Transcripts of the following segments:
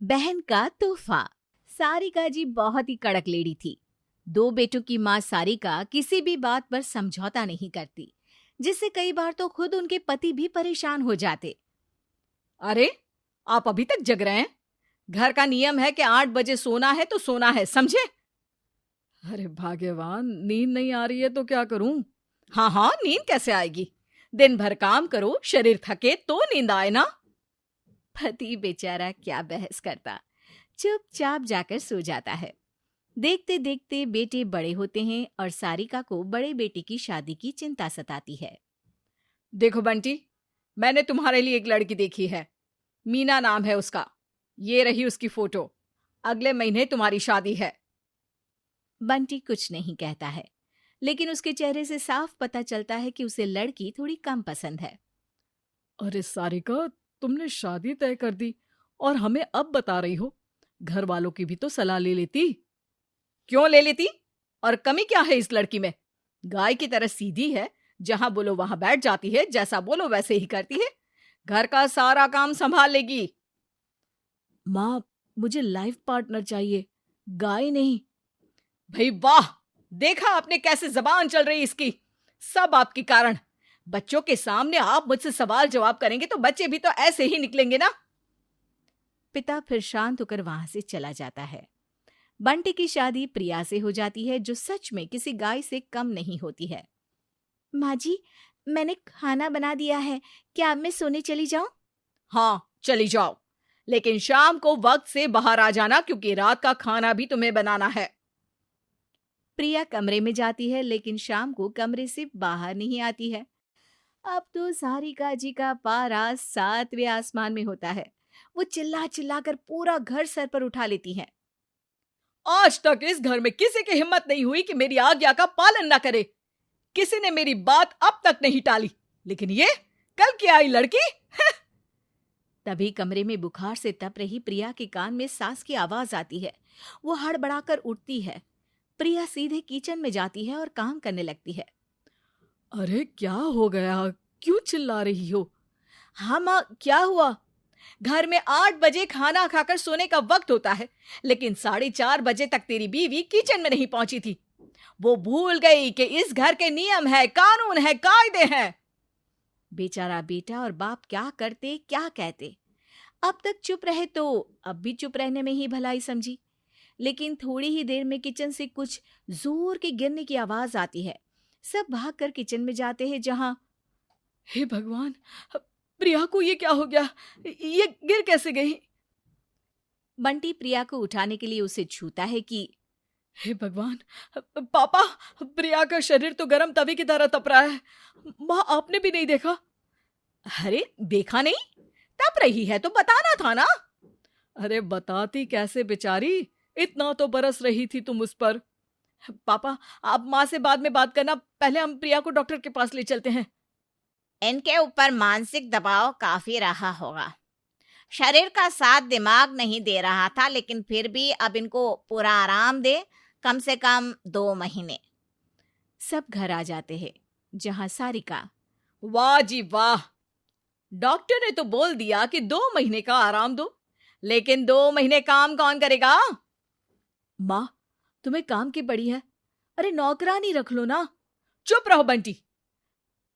बहन का तोहफा। सारिका जी बहुत ही कड़क लेडी थी। दो बेटों की माँ सारिका किसी भी बात पर समझौता नहीं करती, जिससे कई बार तो खुद उनके पति भी परेशान हो जाते। अरे, आप अभी तक जग रहे हैं? घर का नियम है कि 8 बजे सोना है तो सोना है, समझे? अरे भाग्यवान, नींद नहीं आ रही है तो क्या करूं? हाँ हाँ, नींद कैसे आएगी? दिन भर काम करो, शरीर थके तो नींद आए ना। पति बेचारा क्या बहस करता, चुपचाप जाकर सो जाता है। देखते देखते बेटे बड़े होते हैं और सारिका को बड़े बेटे की शादी की चिंता सताती है। देखो बंटी, मैंने तुम्हारे लिए एक लड़की देखी है। मीना नाम है उसका। ये रही उसकी फोटो। अगले महीने तुम्हारी शादी है। बंटी कुछ नहीं कहता है, लेकिन उसके चेहरे से साफ पता चलता है कि उसे लड़की थोड़ी कम पसंद है। अरे सारिका, तुमने शादी तय कर दी और हमें अब बता रही हो? घर वालों की भी तो सलाह ले लेती। क्यों ले लेती? और कमी क्या है इस लड़की में? गाय की तरह सीधी है, जहां बोलो वहां बैठ जाती है, जैसा बोलो वैसे ही करती है। घर का सारा काम संभाल लेगी। माँ, मुझे लाइफ पार्टनर चाहिए, गाय नहीं। भाई वाह, देखा आपने कैसे जबान चल रही इसकी। सब आपके कारण। बच्चों के सामने आप मुझसे सवाल जवाब करेंगे तो बच्चे भी तो ऐसे ही निकलेंगे ना। पिता फिर शांत होकर वहां से चला जाता है। बंटी की शादी प्रिया से हो जाती है, जो सच में किसी गाय से कम नहीं होती है। माँ जी, मैंने खाना बना दिया है, क्या अब मैं सोने चली जाऊं? हाँ, चली जाओ, लेकिन शाम को वक्त से बाहर आ जाना, क्योंकि रात का खाना भी तुम्हें बनाना है। प्रिया कमरे में जाती है, लेकिन शाम को कमरे से बाहर नहीं आती है। अब तो सारिका जी का पारा 7वें आसमान में होता है। वो चिल्ला चिल्ला कर पूरा घर सर पर उठा लेती है। आज तक इस घर में किसी की हिम्मत नहीं हुई कि मेरी आज्ञा का पालन ना करे। किसी ने मेरी बात अब तक नहीं टाली, लेकिन ये कल की आई लड़की। तभी कमरे में बुखार से तप रही प्रिया के कान में सास की आवाज आती है। वो हड़बड़ाकर उठती है। प्रिया सीधे किचन में जाती है और काम करने लगती है। अरे क्या हो गया? क्यों चिल्ला रही हो? हाँ माँ, क्या हुआ? घर में 8 बजे खाना खाकर सोने का वक्त होता है, लेकिन 4:30 बजे तक तेरी बीवी किचन में नहीं पहुंची थी। वो भूल गई कि इस घर के नियम है, कानून है, कायदे हैं। बेचारा बेटा और बाप क्या करते क्या कहते। अब तक चुप रहे तो अब भी चुप रहने में ही भलाई समझी। लेकिन थोड़ी ही देर में किचन से कुछ जोर के गिरने की आवाज आती है। सब भागकर किचन में जाते हैं, जहां हे भगवान, प्रिया को ये क्या हो गया? ये गिर कैसे गई? बंटी प्रिया को उठाने के लिए उसे छूता है कि हे भगवान, पापा, प्रिया का शरीर तो गर्म तवे की तरह तप रहा है। माँ, आपने भी नहीं देखा? अरे देखा नहीं? तप रही है तो बताना था ना। अरे बताती कैसे बेचारी, इतना तो बरस रही थी तुम उस पर। पापा, आप माँ से बाद में बात करना, पहले हम प्रिया को डॉक्टर के पास ले चलते हैं। इनके ऊपर मानसिक दबाव काफी रहा होगा। शरीर का साथ दिमाग नहीं दे रहा था, लेकिन फिर भी अब इनको पूरा आराम दे, कम से कम 2 महीने। सब घर आ जाते हैं, जहां सारिका वाह जी वाह, डॉक्टर ने तो बोल दिया कि 2 महीने का आराम दो, लेकिन 2 महीने काम कौन करेगा? माँ, तुम्हें काम की पड़ी है। अरे नौकरानी रख लो ना। चुप रहो बंटी,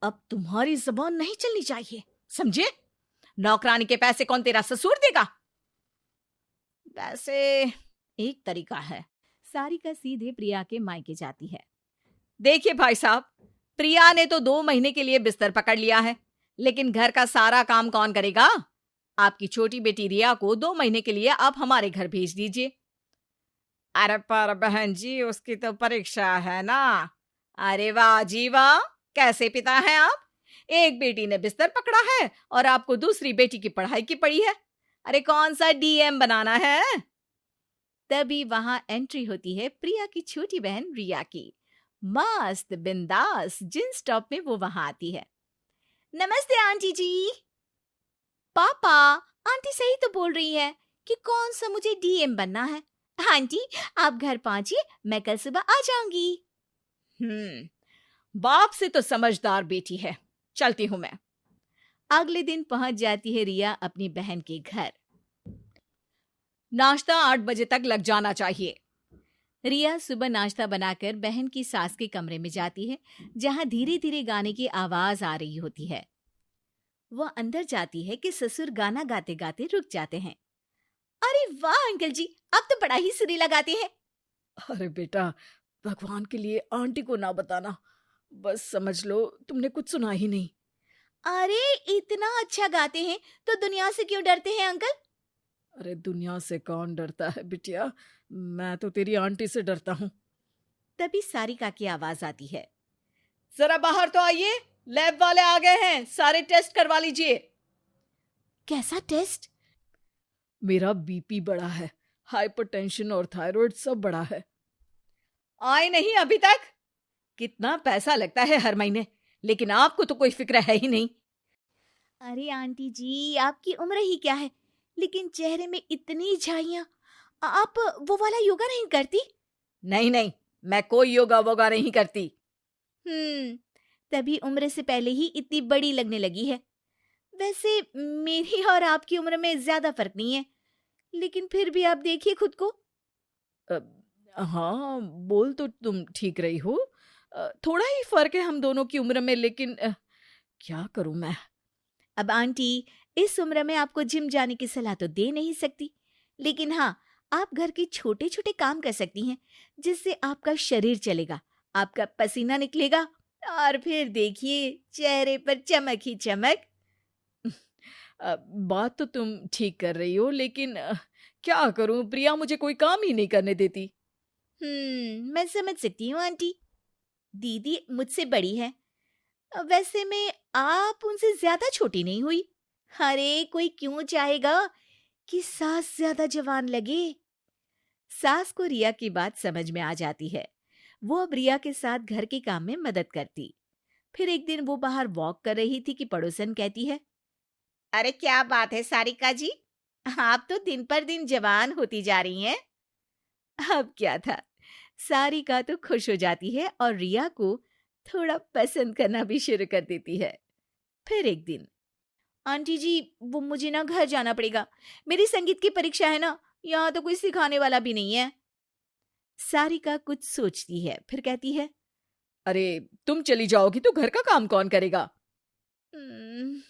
अब तुम्हारी जबान नहीं चलनी चाहिए, समझे? नौकरानी के पैसे कौन तेरा ससुर देगा? वैसे एक तरीका है। सारिका सीधे प्रिया के मायके जाती है। देखिए भाई साहब, प्रिया ने तो 2 महीने के लिए बिस्तर पकड़ लिया है, लेकिन घर का सारा काम कौन करेगा? आपकी छोटी बेटी रिया को 2 महीने के लिए आप हमारे घर भेज दीजिए। अरे पर बहन जी, उसकी तो परीक्षा है ना। अरे वाह जी वाह, कैसे पिता हैं आप? एक बेटी ने बिस्तर पकड़ा है और आपको दूसरी बेटी की पढ़ाई की पड़ी है। अरे कौन सा डीएम बनाना है? तभी वहां एंट्री होती है प्रिया की छोटी बहन रिया की। मस्त बिंदास जींस टॉप में वो वहां आती है। नमस्ते आंटी जी। पापा, आंटी सही तो बोल रही है कि कौन सा मुझे डीएम बनना है। आंटी, आप घर पहुंचिए, मैं कल सुबह आ जाऊंगी। बाप से तो समझदार बेटी है। चलती हूं मैं। अगले दिन पहुंच जाती है रिया अपनी बहन के घर। नाश्ता 8 बजे तक लग जाना चाहिए। रिया सुबह नाश्ता बनाकर बहन की सास के कमरे में जाती है, जहां धीरे धीरे गाने की आवाज आ रही होती है। वह अंदर जाती है कि ससुर गाना गाते गाते रुक जाते हैं। अरे वाह अंकल जी, आप तो बड़ा ही सुरीला गाते हैं। अरे बेटा, भगवान के लिए आंटी को ना बताना, बस समझ लो तुमने कुछ सुना ही नहीं। अरे इतना अच्छा गाते हैं तो दुनिया से क्यों डरते हैं अंकल? अरे दुनिया से कौन डरता है बिटिया, मैं तो तेरी आंटी से डरता हूँ। तभी सारिका की आवाज आती है। जरा बाहर तो आइए, लैब वाले आ गए हैं, सारे टेस्ट करवा लीजिए। कैसा टेस्ट? मेरा बीपी बढ़ा है, हाइपरटेंशन और थायराइड सब बढ़ा है। आए नहीं अभी तक? कितना पैसा लगता है हर महीने, लेकिन आपको तो कोई फिक्र है ही नहीं। अरे आंटी जी, आपकी उम्र ही क्या है, लेकिन चेहरे में इतनी झाइयां। आप वो वाला योगा नहीं करती? नहीं नहीं, मैं कोई योगा वोगा नहीं करती। तभी उम्र से पहले ही इतनी बड़ी लगने लगी है। वैसे मेरी और आपकी उम्र में ज्यादा फर्क नहीं है, लेकिन फिर भी आप देखिए खुद को। हाँ, बोल तो तुम ठीक रही हो। थोड़ा ही फर्क है हम दोनों की उम्र में, लेकिन क्या करूं मैं। अब आंटी, इस उम्र में आपको जिम जाने की सलाह तो दे नहीं सकती, लेकिन हाँ, आप घर के छोटे छोटे काम कर सकती हैं, जिससे आपका शरीर चलेगा, आपका पसीना निकलेगा और फिर देखिए चेहरे पर चमक ही चमक। बात तो तुम ठीक कर रही हो, लेकिन क्या करूं, प्रिया मुझे कोई काम ही नहीं करने देती। मैं समझ सकती हूँ आंटी। दीदी मुझसे बड़ी है, वैसे में आप उनसे ज्यादा छोटी नहीं हुई। अरे कोई क्यों चाहेगा कि सास ज्यादा जवान लगे। सास को रिया की बात समझ में आ जाती है। वो अब रिया के साथ घर के काम में मदद करती। फिर एक दिन वो बाहर वॉक कर रही थी कि पड़ोसन कहती है, अरे क्या बात है सारिका जी, आप तो दिन पर दिन जवान होती जा रही हैं। अब क्या था, सारिका तो खुश हो जाती है और रिया को थोड़ा पसंद करना भी शुरू कर देती है। फिर एक दिन, आंटी जी वो मुझे ना घर जाना पड़ेगा, मेरी संगीत की परीक्षा है ना, यहाँ तो कोई सिखाने वाला भी नहीं है। सारिका कुछ सोचती है, फिर कहती है, अरे तुम चली जाओगी तो घर का काम कौन करेगा? "हम्म,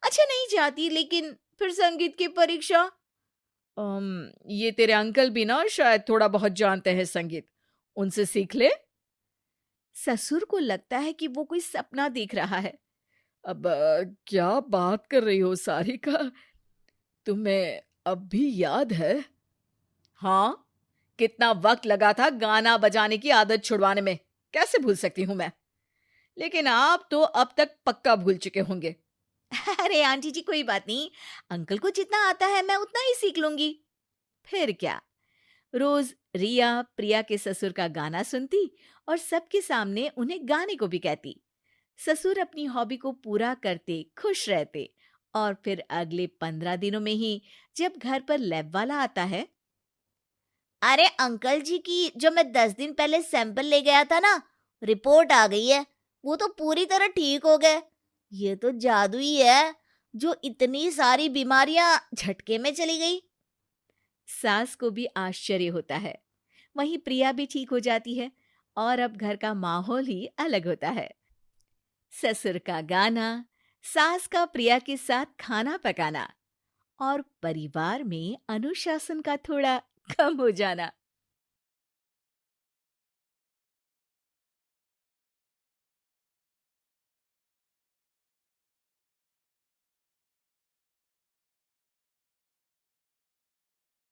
अच्छा नहीं जाती, लेकिन फिर संगीत की परीक्षा।" ये तेरे अंकल भी ना शायद थोड़ा बहुत जानते हैं संगीत, उनसे सीख ले। ससुर को लगता है कि वो कोई सपना देख रहा है। अब क्या बात कर रही हो सारिका, तुम्हें अब भी याद है? हाँ, कितना वक्त लगा था गाना बजाने की आदत छुड़वाने में, कैसे भूल सकती हूँ मैं। लेकिन आप तो अब तक पक्का भूल चुके होंगे। अरे आंटी जी कोई बात नहीं, अंकल को जितना आता है मैं उतना ही सीख लूंगी। फिर क्या, रोज रिया प्रिया के ससुर का गाना सुनती और सबके सामने उन्हें गाने को भी कहती। ससुर अपनी हॉबी को पूरा करते खुश रहते और फिर अगले 15 दिनों में ही जब घर पर लैब वाला आता है। अरे अंकल जी की जो मैं 10 दिन पहले सैंपल ले गया था ना, रिपोर्ट आ गई है, वो तो पूरी तरह ठीक हो गए। ये तो जादू ही है, जो इतनी सारी बीमारियां झटके में चली गई। सास को भी आश्चर्य होता है। वहीं प्रिया भी ठीक हो जाती है और अब घर का माहौल ही अलग होता है। ससुर का गाना, सास का प्रिया के साथ खाना पकाना और परिवार में अनुशासन का थोड़ा कम हो जाना।